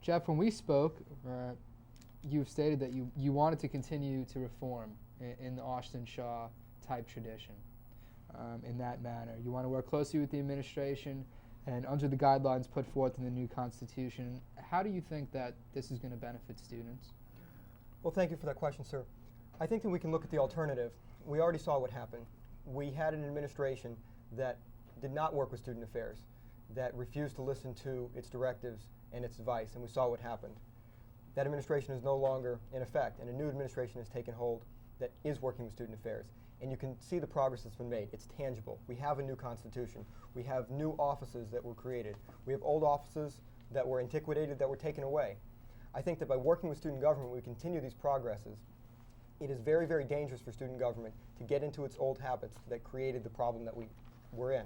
Jeff, when we spoke, you've stated that you wanted to continue to reform in the Austin Shaw type tradition. In that manner, you want to work closely with the administration and under the guidelines put forth in the new Constitution. How do you think that this is going to benefit students? Well, thank you for that question, sir. I think that we can look at the alternative. We already saw what happened. We had an administration that did not work with student affairs, that refused to listen to its directives and its advice, and we saw what happened. That administration is no longer in effect, and a new administration has taken hold that is working with student affairs. And you can see the progress that's been made. It's tangible. We have a new constitution. We have new offices that were created. We have old offices that were antiquated, that were taken away. I think that by working with student government, we continue these progresses. It is very, very dangerous for student government to get into its old habits that created the problem that we were in.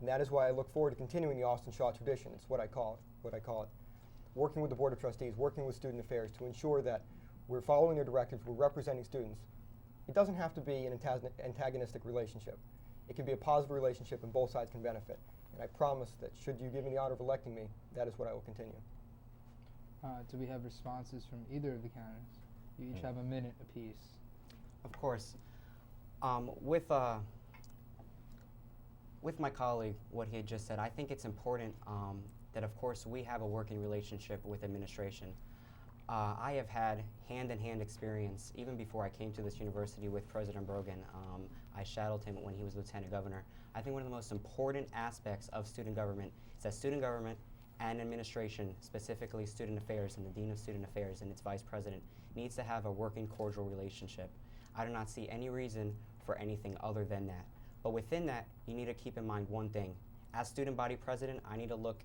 And that is why I look forward to continuing the Austin Shaw tradition. It's what I call it. Working with the Board of Trustees, working with student affairs to ensure that we're following their directives, we're representing students. It doesn't have to be an antagonistic relationship. It can be a positive relationship and both sides can benefit. And I promise that should you give me the honor of electing me, that is what I will continue. Do we have responses from either of the candidates? You each have a minute apiece. Of course. With my colleague, what he had just said, I think it's important that, of course, we have a working relationship with administration. I have had hand-in-hand experience, even before I came to this university, with President Brogan. I shadowed him when he was lieutenant governor. I think one of the most important aspects of student government is that student government and administration, specifically student affairs and the dean of student affairs and its vice president, needs to have a working, cordial relationship. I do not see any reason for anything other than that. But within that, you need to keep in mind one thing. As student body president, I need to look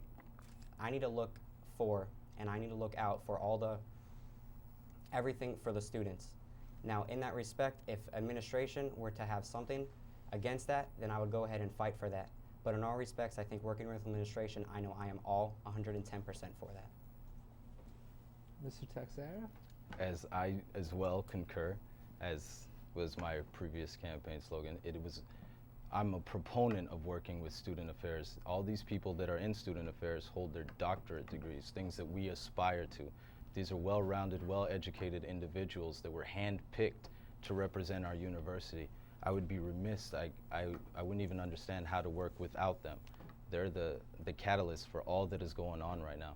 for and I need to look out for everything for the students. Now, in that respect, if administration were to have something against that, then I would go ahead and fight for that. But in all respects, I think working with administration, I know I am all 110% for that. Mr. Texera? As I as well concur, as was my previous campaign slogan, I'm a proponent of working with student affairs. All these people that are in student affairs hold their doctorate degrees, things that we aspire to. These are well-rounded, well-educated individuals that were hand-picked to represent our university. I would be remiss, I wouldn't even understand how to work without them. They're the catalyst for all that is going on right now.